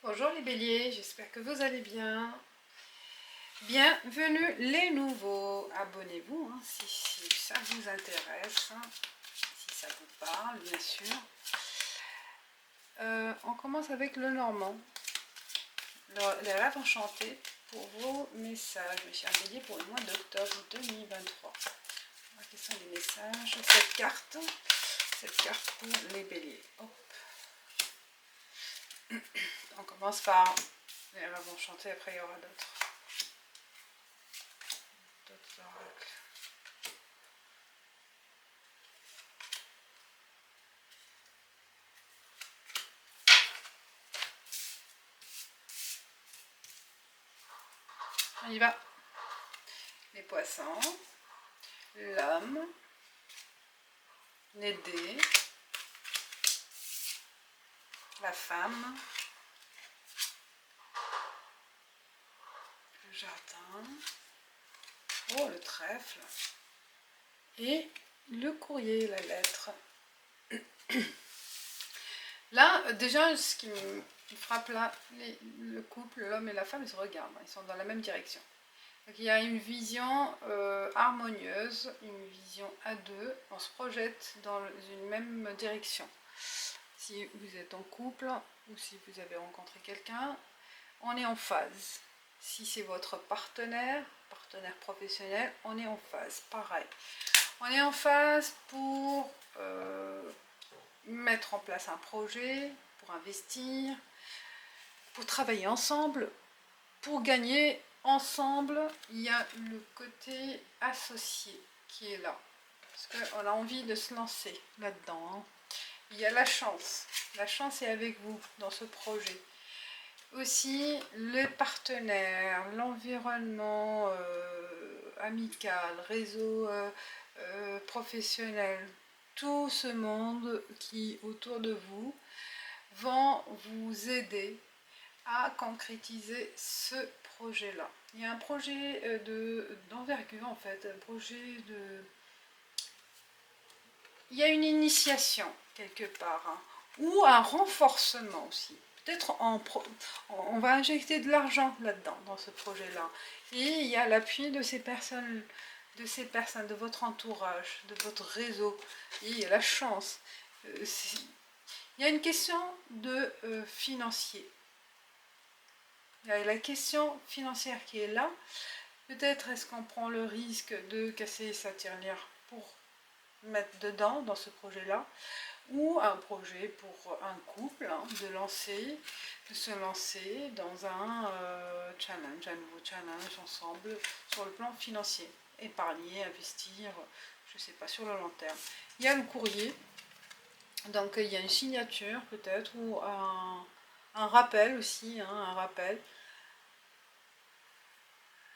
Bonjour les béliers, j'espère que vous allez bien. Bienvenue les nouveaux. Abonnez-vous si ça vous intéresse, si ça vous parle bien sûr. On commence avec le normand, les rêves enchantés pour vos messages, mes chers béliers, pour le mois d'octobre 2023. Quels sont les messages? Cette carte pour les béliers. Hop. On commence par les rêves enchantés, après il y aura d'autres oracles. On y va. Les poissons, l'homme, les dés, la femme, le jardin, oh le trèfle, et le courrier, la lettre. Là, déjà, ce qui me frappe là, le couple, l'homme et la femme, ils se regardent, ils sont dans la même direction. Donc il y a une vision harmonieuse, une vision à deux, on se projette dans une même direction. Si vous êtes en couple ou si vous avez rencontré quelqu'un, on est en phase. Si c'est votre partenaire professionnel, on est en phase, pareil. On est en phase pour mettre en place un projet, pour investir, pour travailler ensemble, pour gagner ensemble. Il y a le côté associé qui est là, parce qu'on a envie de se lancer là-dedans. Il y a la chance est avec vous dans ce projet. Aussi le partenaire, l'environnement amical, réseau professionnel, tout ce monde qui autour de vous vont vous aider à concrétiser ce projet-là. Il y a un projet d'envergure en fait, un projet de... Il y a une initiation quelque part, ou un renforcement aussi. Peut-être on va injecter de l'argent là-dedans, dans ce projet-là. Et il y a l'appui de ces personnes, de votre entourage, de votre réseau. Et il y a la chance. Il y a une question de financier. Il y a la question financière qui est là. Peut-être est-ce qu'on prend le risque de casser sa tirelire pour mettre dedans, dans ce projet-là, ou un projet pour un couple, de se lancer dans un challenge, un nouveau challenge ensemble sur le plan financier. Épargner, investir, je ne sais pas, sur le long terme. Il y a le courrier, donc il y a une signature peut-être, ou un rappel aussi, un rappel.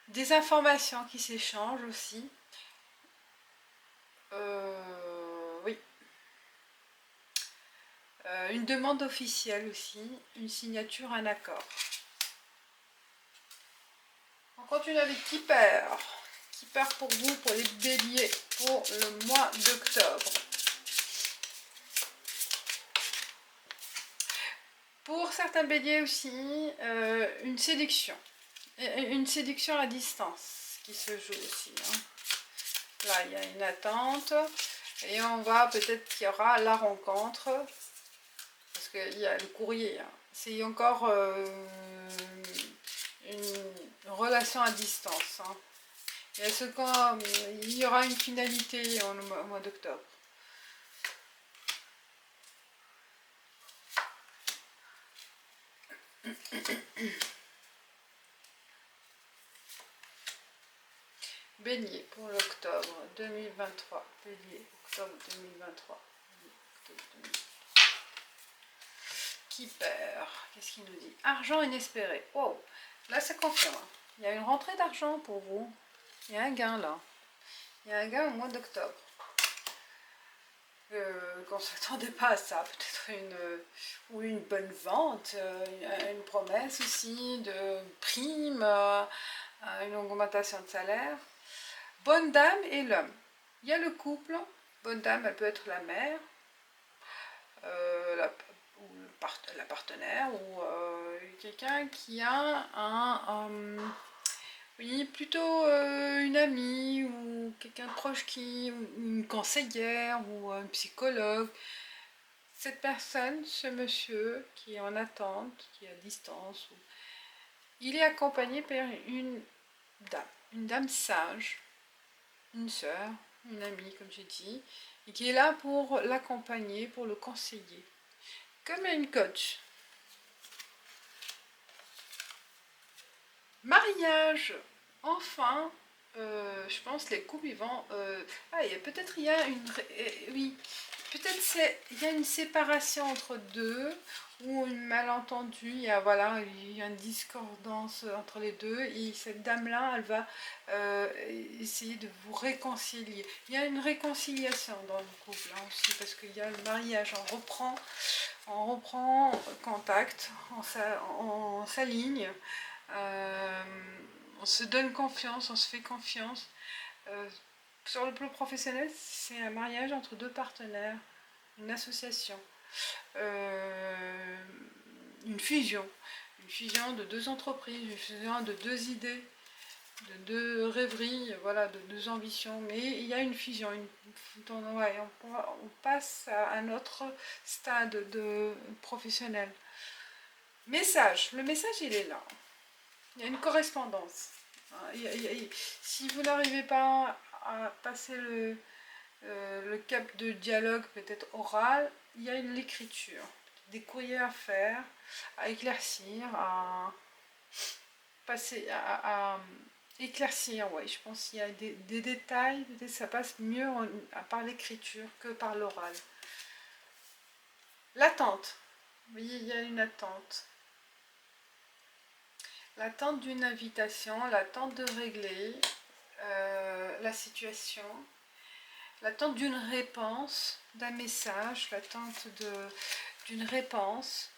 Des informations qui s'échangent aussi. Oui. Une demande officielle aussi, une signature, un accord. On continue avec Kipper. Kipper pour vous, pour les béliers, pour le mois d'octobre. Pour certains béliers aussi, une séduction. Une séduction à distance qui se joue aussi. Là, il y a une attente. Et on va, peut-être qu'il y aura la rencontre. Parce qu'il y a le courrier. C'est encore une relation à distance. Il y aura une finalité au mois d'octobre. Bélier pour l'octobre 2023. Bélier, octobre 2023. Qui perd? Qu'est-ce qu'il nous dit? Argent inespéré. Oh, là ça confirme. Il y a une rentrée d'argent pour vous. Il y a un gain là. Il y a un gain au mois d'octobre. Qu'on ne s'attendait pas à ça. Peut-être une bonne vente, une promesse aussi de prime, une augmentation de salaire. Bonne dame et l'homme. Il y a le couple. Bonne dame, elle peut être la mère, la partenaire, ou quelqu'un qui a oui, plutôt une amie ou quelqu'un de proche ou une conseillère ou un psychologue. Cette personne, ce monsieur qui est en attente, qui est à distance, il est accompagné par une dame sage, une sœur, une amie comme j'ai dit, et qui est là pour l'accompagner, pour le conseiller, comme une coach. Mariage, enfin, je pense les couples ils vont... peut-être il y a une... oui, peut-être il y a une séparation entre deux, ou une malentendu, voilà, il y a une discordance entre les deux, et cette dame-là, elle va essayer de vous réconcilier. Il y a une réconciliation dans le couple hein, aussi, parce qu'il y a le mariage, on reprend contact, on s'aligne, euh, on se donne confiance, on se fait confiance. Sur le plan professionnel, c'est un mariage entre deux partenaires, une association, une fusion de deux entreprises, une fusion de deux idées, de deux rêveries, voilà, de deux ambitions. Mais il y a une fusion, on passe à un autre stade professionnel. Le message il est là. Il y a une correspondance. Si vous n'arrivez pas à passer le cap de dialogue, peut-être oral, il y a l'écriture. Des courriers à faire, à éclaircir, à passer, à éclaircir. Ouais, je pense qu'il y a des détails, peut-être ça passe mieux par l'écriture que par l'oral. L'attente. Oui, il y a une attente. L'attente d'une invitation, l'attente de régler la situation, l'attente d'une réponse, d'un message, l'attente d'une réponse.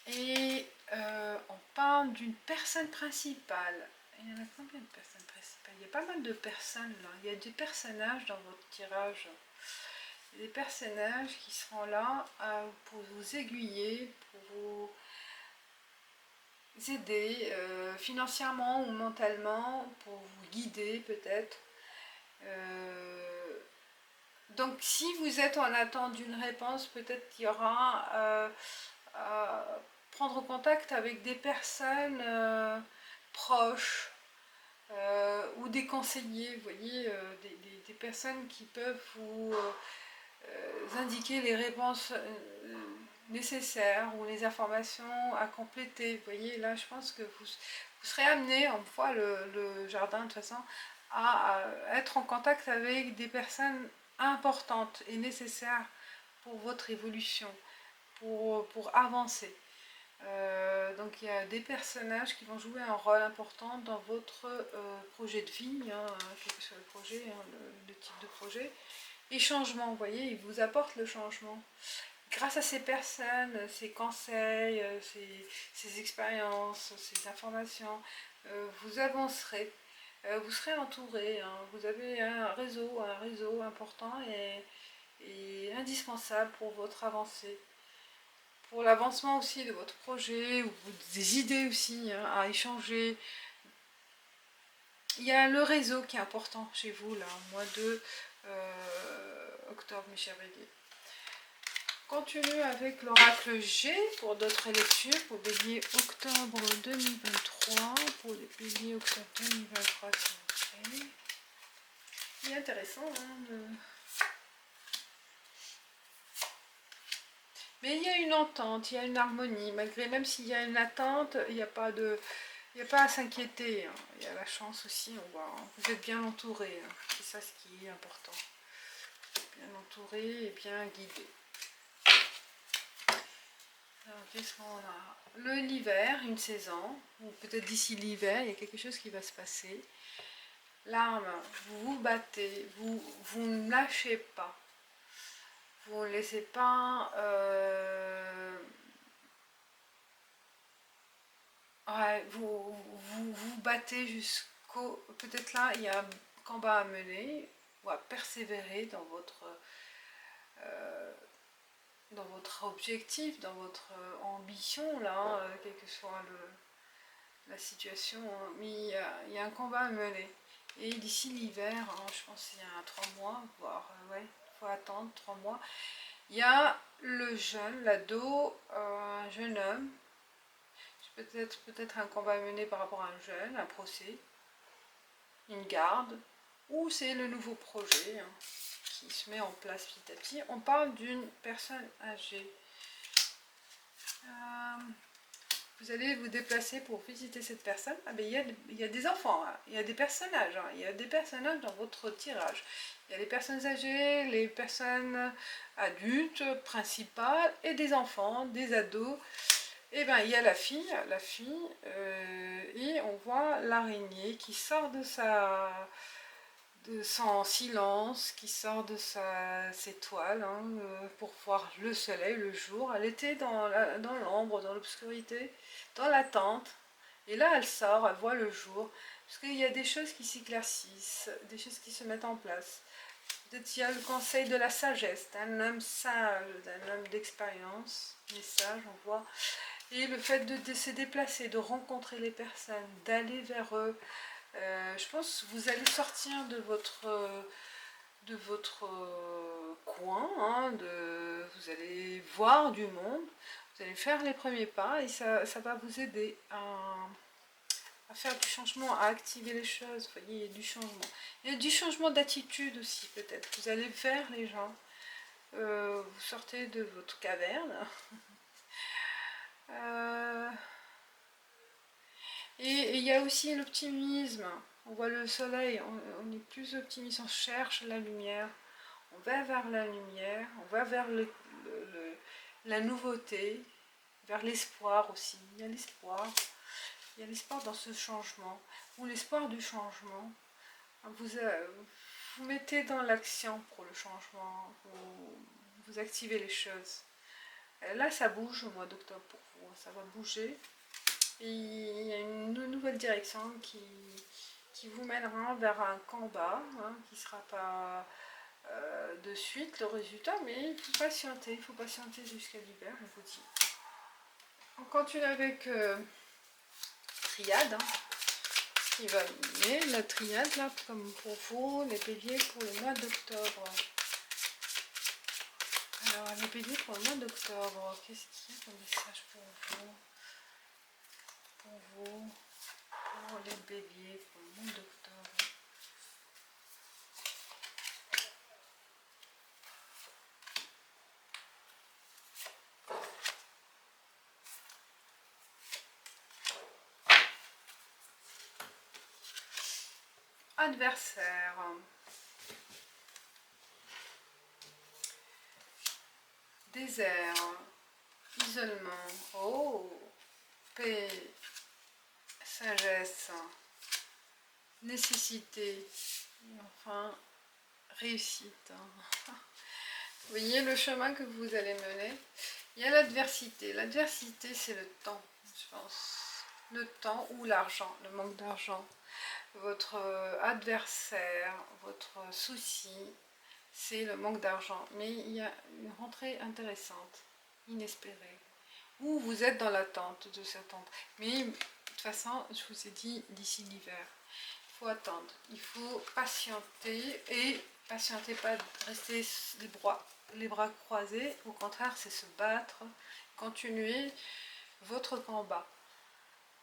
Et on parle d'une personne principale. Il y en a combien de personnes principales? Il y a pas mal de personnes là. Il y a des personnages dans votre tirage. Il y a des personnages qui seront là pour vous aiguiller, pour vous aider financièrement ou mentalement, pour vous guider peut-être. Donc si vous êtes en attente d'une réponse, peut-être qu'il y aura à prendre contact avec des personnes proches ou des conseillers, vous voyez, des personnes qui peuvent vous indiquer les réponses nécessaires ou les informations à compléter. Vous voyez, là, je pense que vous serez amené, on voit le jardin de toute façon, à être en contact avec des personnes importantes et nécessaires pour votre évolution, pour avancer. Donc il y a des personnages qui vont jouer un rôle important dans votre projet de vie, hein, quel que soit le projet, hein, le type de projet. Et changement, vous voyez, ils vous apportent le changement. Grâce à ces personnes, ces conseils, ces expériences, ces informations, vous avancerez, vous serez entouré, hein, vous avez un réseau important et indispensable pour votre avancée. Pour l'avancement aussi de votre projet, ou des idées aussi hein, à échanger. Il y a le réseau qui est important chez vous, là, au mois de octobre, mes chers béliers. Continue avec l'oracle G pour d'autres lectures, pour bélier octobre 2023, pour les béliers octobre 2023, s'il vous plaît. C'est intéressant, hein, mais il y a une entente, il y a une harmonie, malgré, même s'il y a une attente, il n'y a pas à s'inquiéter, hein. Il y a la chance aussi, on voit, hein. Vous êtes bien entouré, hein. C'est ça ce qui est important. Bien entouré et bien guidé. Alors, qu'est-ce qu'on a? L'hiver, une saison, ou peut-être d'ici l'hiver, il y a quelque chose qui va se passer. L'arme, vous vous battez, vous ne lâchez pas. Vous ne laissez pas... ouais, vous battez jusqu'au... Peut-être là, il y a un combat à mener, ou à persévérer dans votre... dans votre objectif, dans votre ambition, là, quelle que soit la situation, hein. Mais il y a un combat à mener. Et d'ici l'hiver, hein, je pense qu'il y a 3 mois, voire, ouais, il faut attendre 3 mois, il y a le jeune, l'ado, un jeune homme, peut-être un combat à mener par rapport à un jeune, un procès, une garde, ou c'est le nouveau projet, hein, qui se met en place petit à petit. On parle d'une personne âgée. Vous allez vous déplacer pour visiter cette personne. Ah ben, il y a des enfants, hein. Il y a des personnages, hein. Il y a des personnages dans votre tirage. Il y a les personnes âgées, les personnes adultes, principales, et des enfants, des ados. Et bien il y a la fille, et on voit l'araignée qui sort de son silence, qui sort de ses toiles, hein, pour voir le soleil, le jour. Elle était dans l'ombre, dans l'obscurité, dans l'attente. Et là, elle sort, elle voit le jour. Parce qu'il y a des choses qui s'éclaircissent, des choses qui se mettent en place. Peut-être il y a le conseil de la sagesse, d'un homme sage, d'un homme d'expérience. Message, on voit. Et le fait de se déplacer, de rencontrer les personnes, d'aller vers eux. Je pense que vous allez sortir de votre coin, hein, vous allez voir du monde, vous allez faire les premiers pas et ça va vous aider à faire du changement, à activer les choses. Vous voyez, il y a du changement. Il y a du changement d'attitude aussi peut-être. Vous allez vers les gens, vous sortez de votre caverne. Et il y a aussi l'optimisme. On voit le soleil, on est plus optimiste, on cherche la lumière. On va vers la lumière, on va vers la nouveauté, vers l'espoir aussi. Il y a l'espoir. Il y a l'espoir dans ce changement, ou l'espoir du changement. Vous mettez dans l'action pour le changement, vous activez les choses. Là, ça bouge au mois d'octobre pour vous, ça va bouger. Et il y a une nouvelle direction qui vous mènera vers un combat, hein, qui ne sera pas de suite le résultat, mais il faut patienter jusqu'à l'hiver, on vous dit. On continue avec triade, hein, qui va mener la triade là, comme pour vous, les béliers pour le mois d'octobre. Alors, les béliers pour le mois d'octobre, qu'est-ce qu'il y a comme message pour vous? Pour les béliers pour le mois d'octobre. Adversaire. Désert. Isolement. Oh. Paix. Sagesse. Nécessité. Et enfin, réussite. Vous voyez le chemin que vous allez mener. Il y a l'adversité. L'adversité, c'est le temps, je pense. Le temps ou l'argent, le manque d'argent. Votre adversaire, votre souci, c'est le manque d'argent. Mais il y a une rentrée intéressante, inespérée, où vous êtes dans l'attente de cette rentrée. Mais de toute façon, je vous ai dit, d'ici l'hiver, il faut attendre, il faut patienter, et patienter, pas rester les bras croisés, au contraire, c'est se battre, continuer votre combat.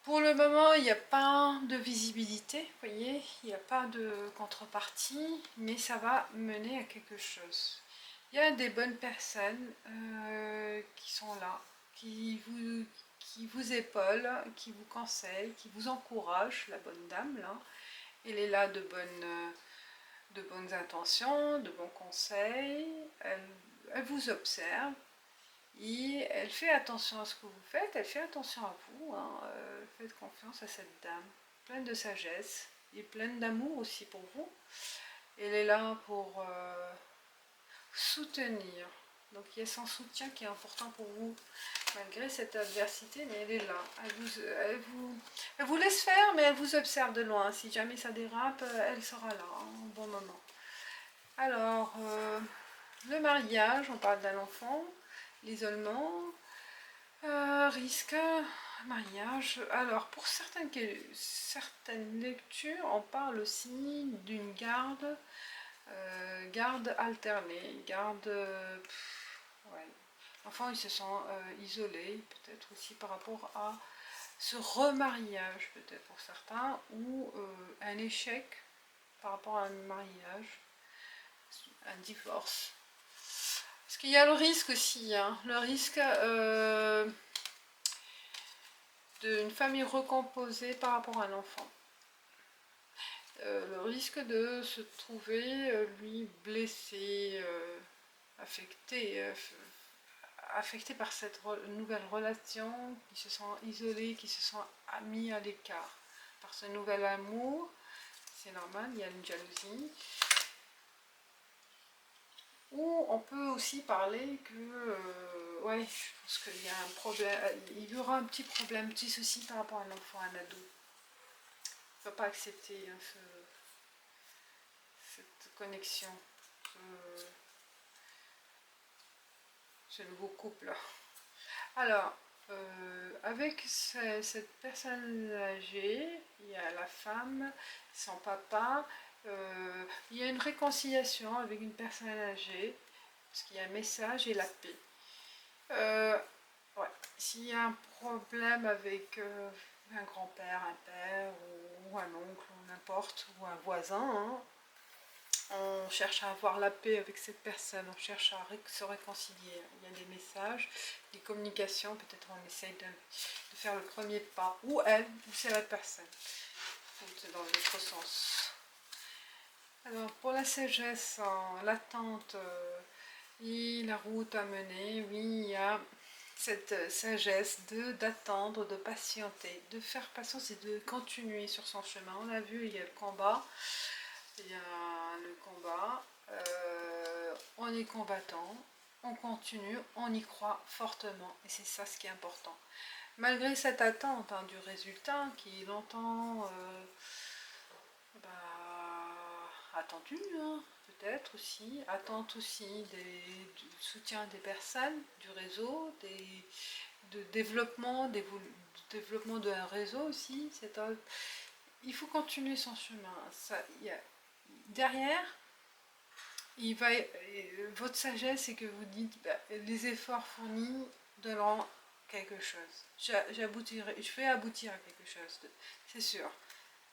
Pour le moment, il n'y a pas de visibilité, vous voyez, il n'y a pas de contrepartie, mais ça va mener à quelque chose. Il y a des bonnes personnes qui sont là, qui vous épaulent, qui vous conseillent, qui vous encouragent, la bonne dame, là. Elle est là de bonnes intentions, de bons conseils, elle vous observe. Et elle fait attention à ce que vous faites, elle fait attention à vous, hein. Faites confiance à cette dame, pleine de sagesse et pleine d'amour aussi pour vous. Elle est là pour soutenir. Donc il y a son soutien qui est important pour vous, malgré cette adversité, mais elle est là. Elle vous laisse faire, mais elle vous observe de loin. Si jamais ça dérape, elle sera là, hein, au bon moment. Alors, le mariage, on parle d'un enfant. l'isolement, risque, mariage. Alors, pour certaines lectures, on parle aussi d'une garde alternée, ouais. L'enfant, il se sent isolé, peut-être aussi par rapport à ce remariage, peut-être pour certains, ou un échec par rapport à un mariage, un divorce. Parce qu'il y a le risque aussi, hein, le risque d'une famille recomposée par rapport à un enfant. Le risque de se trouver, lui, blessé, affecté par cette nouvelle relation, qui se sent isolé, qui se sent mis à l'écart par ce nouvel amour. C'est normal, il y a une jalousie. Ou on peut aussi parler que, ouais, je pense qu'il y a un problème, il y aura un petit problème, un petit souci par rapport à un enfant, à un ado. Il ne va pas accepter hein, cette connexion, ce nouveau couple. Alors, avec cette personne âgée, il y a la femme, son papa, il y a une réconciliation avec une personne âgée, parce qu'il y a un message et la paix. Ouais. S'il y a un problème avec un grand-père, un père, ou un oncle, ou n'importe, ou un voisin, hein, on cherche à avoir la paix avec cette personne, on cherche à se réconcilier. Il y a des messages, des communications, peut-être on essaye de faire le premier pas, ou elle, ou c'est la personne, ou dans l'autre sens. Alors pour la sagesse, l'attente et la route à mener, oui, il y a cette sagesse d'attendre, de patienter, de faire patience et de continuer sur son chemin. On a vu, il y a le combat, on est combattant, on continue, on y croit fortement et c'est ça ce qui est important. Malgré cette attente hein, du résultat qui est longtemps attendu, hein, peut-être aussi, attente aussi du soutien des personnes, du réseau, de développement, développement d'un réseau aussi. Il faut continuer son chemin. Derrière, votre sagesse, c'est que vous dites les efforts fournis donneront quelque chose. Je vais aboutir à quelque chose. C'est sûr.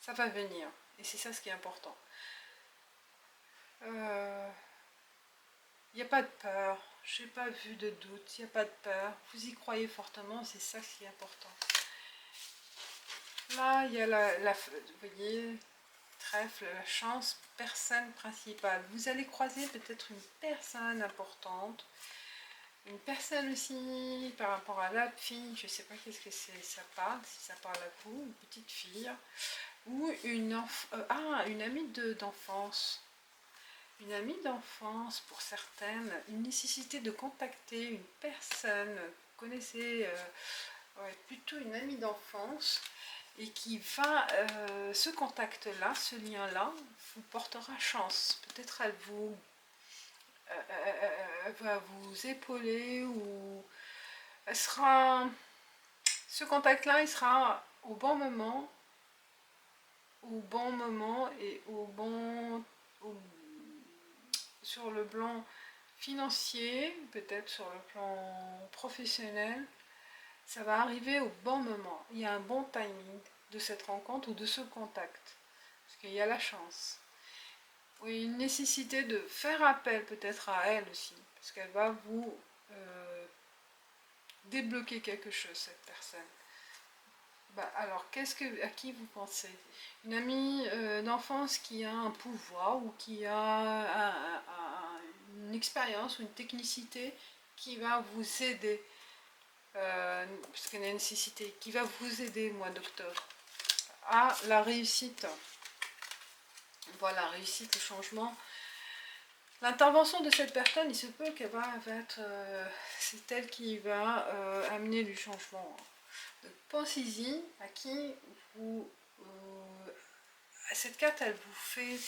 Ça va venir. Et c'est ça ce qui est important. Il n'y a pas de peur. Je n'ai pas vu de doute. Il n'y a pas de peur. Vous y croyez fortement. C'est ça ce qui est important. Là, il y a vous voyez, trèfle, la chance, personne principale. Vous allez croiser peut-être une personne importante, une personne aussi par rapport à la fille, je ne sais pas qu'est-ce que ça parle, si ça parle à vous, une petite fille, ou une amie d'enfance. Une amie d'enfance pour certaines, une nécessité de contacter une personne, vous connaissez, plutôt une amie d'enfance, et qui va, ce contact-là, ce lien-là, vous portera chance. Peut-être elle va vous épauler, ou ce contact-là, il sera au bon moment et sur le plan financier, peut-être sur le plan professionnel, ça va arriver au bon moment. Il y a un bon timing de cette rencontre ou de ce contact. Parce qu'il y a la chance. Oui, une nécessité de faire appel peut-être à elle aussi. Parce qu'elle va vous débloquer quelque chose, cette personne. Alors, à qui vous pensez? Une amie d'enfance qui a un pouvoir ou qui a une expérience ou une technicité qui va vous aider, parce qu'il y a une nécessité, qui va vous aider au mois d'octobre à la réussite. Voilà, réussite, le changement. L'intervention de cette personne, il se peut qu'elle va être, c'est elle qui va amener du changement. Donc pensez-y à qui cette carte, elle vous fait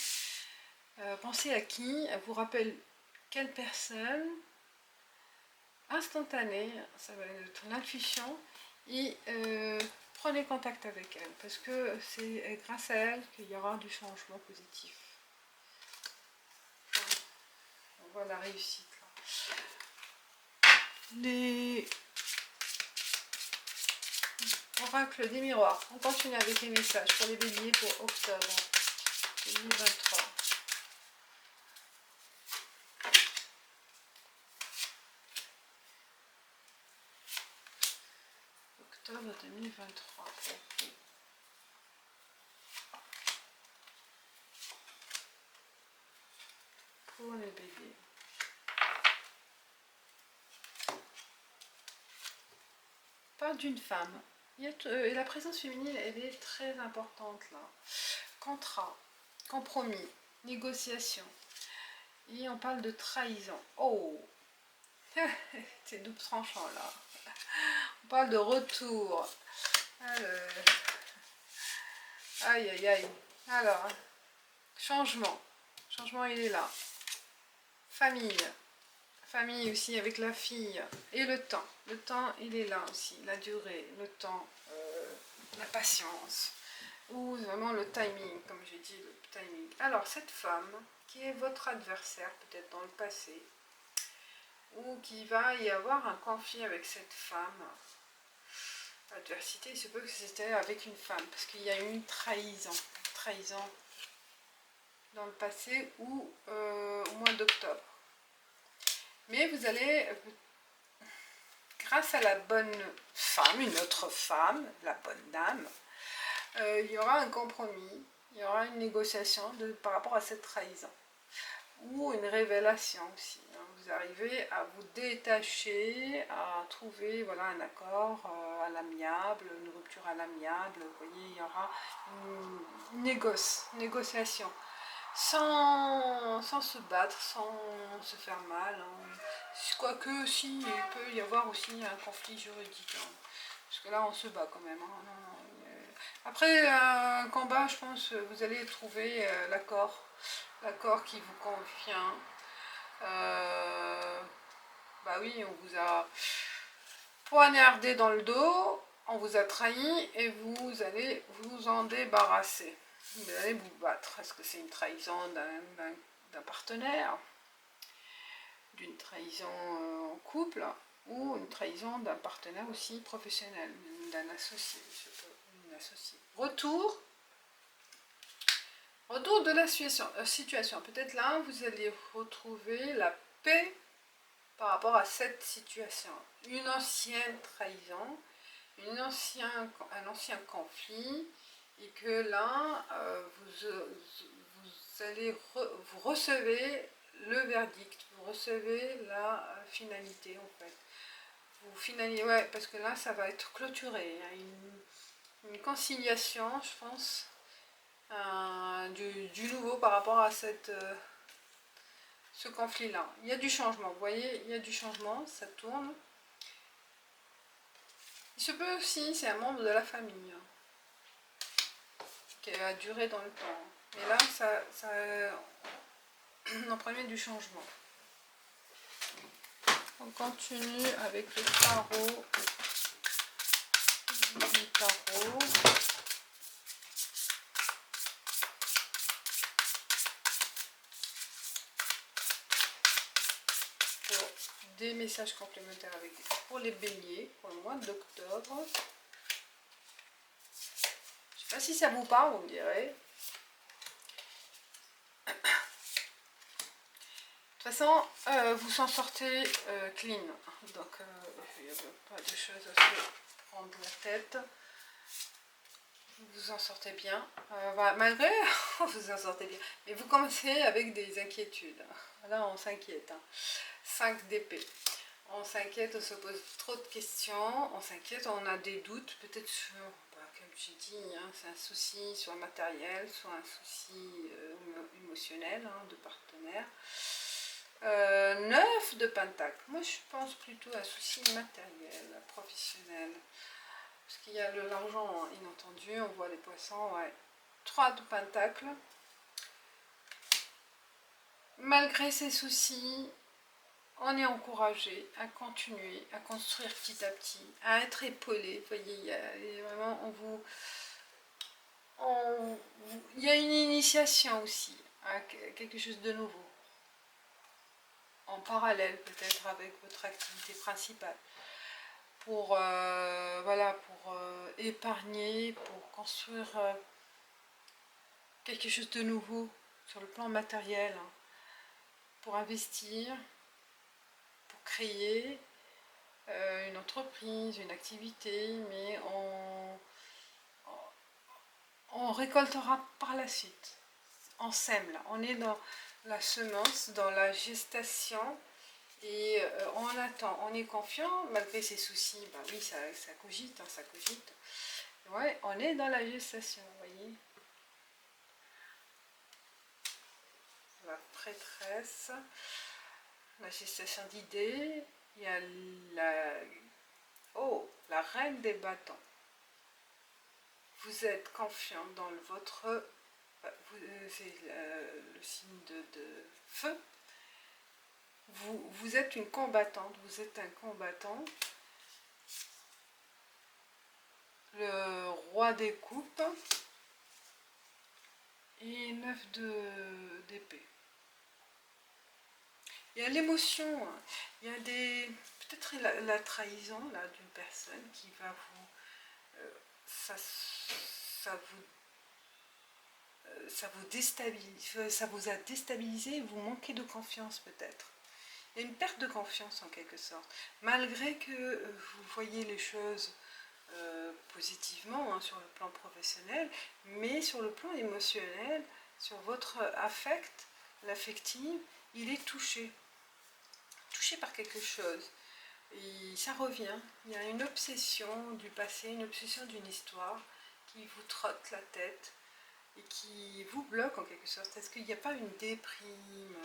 penser à qui, elle vous rappelle quelle personne, instantanée, ça va être l'intuition, et prenez contact avec elle, parce que c'est grâce à elle qu'il y aura du changement positif. On voit la réussite là. Les oracles des miroirs. On continue avec les messages pour les béliers pour octobre 2023. Octobre 2023. Pour les béliers. Parle d'une femme. Et la présence féminine, elle est très importante là. Contrat, compromis, négociation. Et on parle de trahison. Oh, c'est double tranchant là. On parle de retour. Alors, aïe aïe aïe. Alors, changement. Changement, il est là. Famille. Famille aussi avec la fille. Et le temps. Le temps, il est là aussi. La durée, le temps, la patience. Ou vraiment le timing, comme j'ai dit, le timing. Alors, cette femme, qui est votre adversaire, peut-être dans le passé, ou qu'il va y avoir un conflit avec cette femme, adversité, il se peut que c'était avec une femme, parce qu'il y a eu une trahison dans le passé ou au mois d'octobre. Mais vous allez, grâce à la bonne femme, une autre femme, la bonne dame, il y aura un compromis, il y aura une négociation par rapport à cette trahison. Ou une révélation aussi. Vous arrivez à vous détacher, à trouver voilà, un accord à l'amiable, une rupture à l'amiable. Vous voyez, il y aura une négociation. Sans se battre, sans se faire mal. Quoique, si, il peut y avoir aussi un conflit juridique. Parce que là, on se bat quand même. Après un combat, je pense que vous allez trouver l'accord qui vous convient. Bah oui, on vous a poignardé dans le dos, on vous a trahi et vous allez vous en débarrasser. Vous allez vous battre. Est-ce que c'est une trahison d'un partenaire, d'une trahison en couple, ou une trahison d'un partenaire aussi professionnel, d'un associé, une associée. Retour de la situation. Peut-être là, vous allez retrouver la paix par rapport à cette situation. Une ancienne trahison, un ancien conflit, et que là, vous recevez le verdict, vous recevez la finalité en fait. Vous finalisez, ouais, parce que là, ça va être clôturé. Il y a une conciliation, je pense, du nouveau par rapport à ce conflit-là. Il y a du changement, vous voyez, il y a du changement, ça tourne. Il se peut aussi, c'est un membre de la famille qui a duré dans le temps. Mais là, ça en premier du changement. On continue avec le tarot. Pour des messages complémentaires pour les béliers, pour le mois d'octobre. Je ne sais pas si ça vous parle, vous me direz. De toute façon, vous s'en sortez clean. Donc, il n'y a pas de choses à se prendre la tête. Vous en sortez bien. Malgré, vous en sortez bien. Mais vous commencez avec des inquiétudes. Là, on s'inquiète. 5 d'épée. On s'inquiète, on se pose trop de questions. On s'inquiète, on a des doutes. Peut-être sur, comme j'ai dit, c'est un souci soit matériel, soit un souci émotionnel de partenaire. 9 de pentacles. Moi, je pense plutôt à un souci matériel, professionnel. Parce qu'il y a l'argent inattendu, on voit les poissons, ouais. 3 de pentacles. Malgré ces soucis, on est encouragé à continuer, à construire petit à petit, à être épaulé. Vous voyez, il y a vraiment, il y a une initiation aussi à quelque chose de nouveau, en parallèle peut-être avec votre activité principale, pour, voilà, pour épargner, pour construire quelque chose de nouveau sur le plan matériel, hein, pour investir, pour créer une entreprise, une activité, mais on récoltera par la suite. On sème là, on est dans la semence, dans la gestation, et on attend, on est confiant malgré ses soucis. Bah oui, ça cogite, hein, ça cogite. Ouais, on est dans la gestation, vous voyez. La prêtresse, la gestation d'idées, il y a la reine des bâtons. Vous êtes confiant dans votre... c'est le signe de feu. Vous êtes une combattante, vous êtes un combattant. Le roi des coupes et 9 d'épée. Il y a l'émotion, il y a peut-être la trahison là d'une personne qui va vous... ça vous déstabilise, ça vous a déstabilisé, vous manquez de confiance peut-être. Il y a une perte de confiance en quelque sorte, malgré que vous voyez les choses positivement, hein, sur le plan professionnel, mais sur le plan émotionnel, sur votre affect, l'affective, il est touché par quelque chose. Et ça revient, il y a une obsession du passé, une obsession d'une histoire qui vous trotte la tête et qui vous bloque en quelque sorte. Est-ce qu'il n'y a pas une déprime,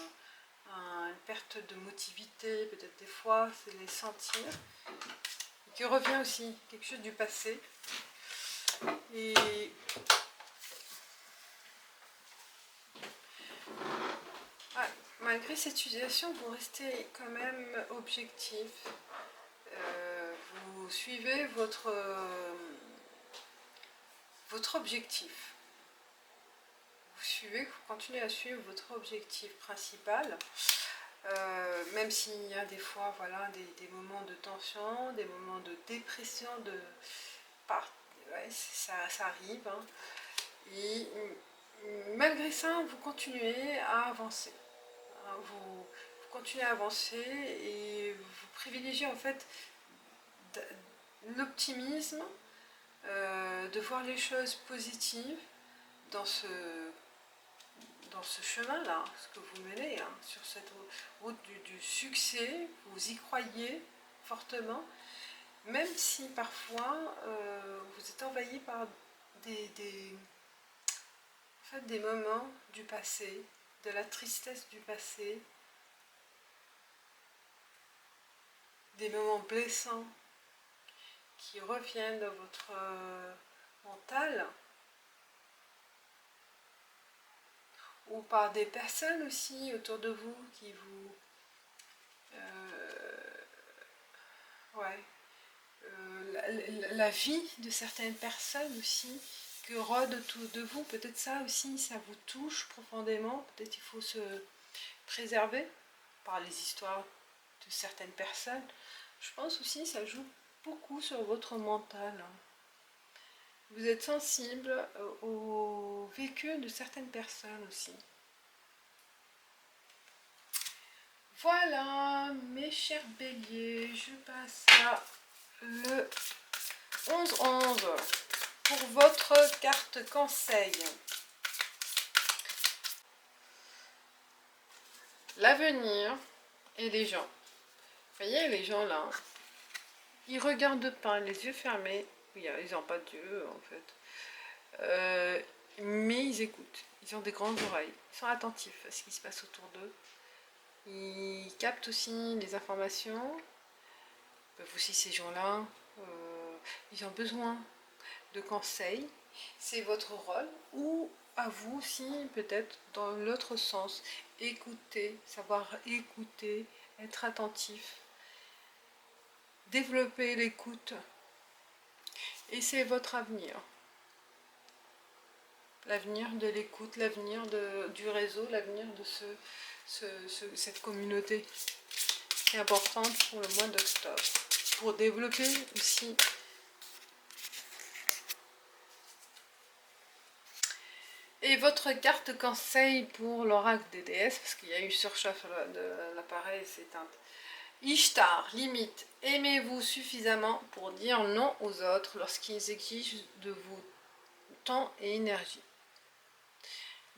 une perte de motivité, peut-être des fois, c'est les sentir, et qui revient aussi, quelque chose du passé. Et malgré cette situation, vous restez quand même objectif. Vous suivez votre objectif. Vous continuez à suivre votre objectif principal. Même s'il y a des fois, voilà, des moments de tension, des moments de dépression, ouais, ça arrive, hein. Et malgré ça, vous continuez à avancer. Hein, vous continuez à avancer et vous privilégiez en fait l'optimisme, de voir les choses positives dans ce chemin-là, ce que vous menez, hein, sur cette route du succès. Vous y croyez fortement, même si parfois vous êtes envahi par des moments du passé, de la tristesse du passé, des moments blessants qui reviennent dans votre mental, ou par des personnes aussi autour de vous qui vous... ouais, la vie de certaines personnes aussi que rôdent autour de vous, peut-être ça aussi, ça vous touche profondément, peut-être il faut se préserver par les histoires de certaines personnes. Je pense aussi ça joue beaucoup sur votre mental. Vous êtes sensible au vécu de certaines personnes aussi. Voilà, mes chers béliers, je passe à le 11-11 pour votre carte conseil. L'avenir et les gens. Vous voyez les gens là, ils regardent pas, les yeux fermés. Ils n'ont pas d'yeux en fait. Mais ils écoutent. Ils ont des grandes oreilles. Ils sont attentifs à ce qui se passe autour d'eux. Ils captent aussi les informations. Peuvent aussi ces gens-là, ils ont besoin de conseils. C'est votre rôle. Ou à vous aussi, peut-être dans l'autre sens. Écouter, savoir écouter être attentif, développer l'écoute. Et c'est votre avenir. L'avenir de l'écoute, l'avenir du réseau, l'avenir de cette communauté qui est importante pour le mois d'octobre. Pour développer aussi et votre carte conseil pour l'oracle des déesses, parce qu'il y a eu surchauffe de l'appareil, c'est éteinte. Ishtar, limite, aimez-vous suffisamment pour dire non aux autres lorsqu'ils exigent de vous temps et énergie.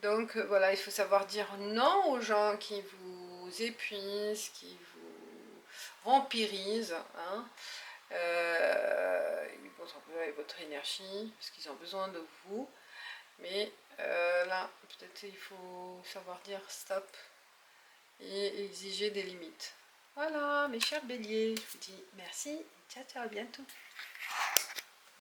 Donc voilà, il faut savoir dire non aux gens qui vous épuisent, qui vous vampirisent. Hein. Ils vont s'employer avec votre énergie, parce qu'ils ont besoin de vous. Mais là, peut-être il faut savoir dire stop et exiger des limites. Voilà, mes chers béliers, je vous dis merci et ciao, ciao, à bientôt.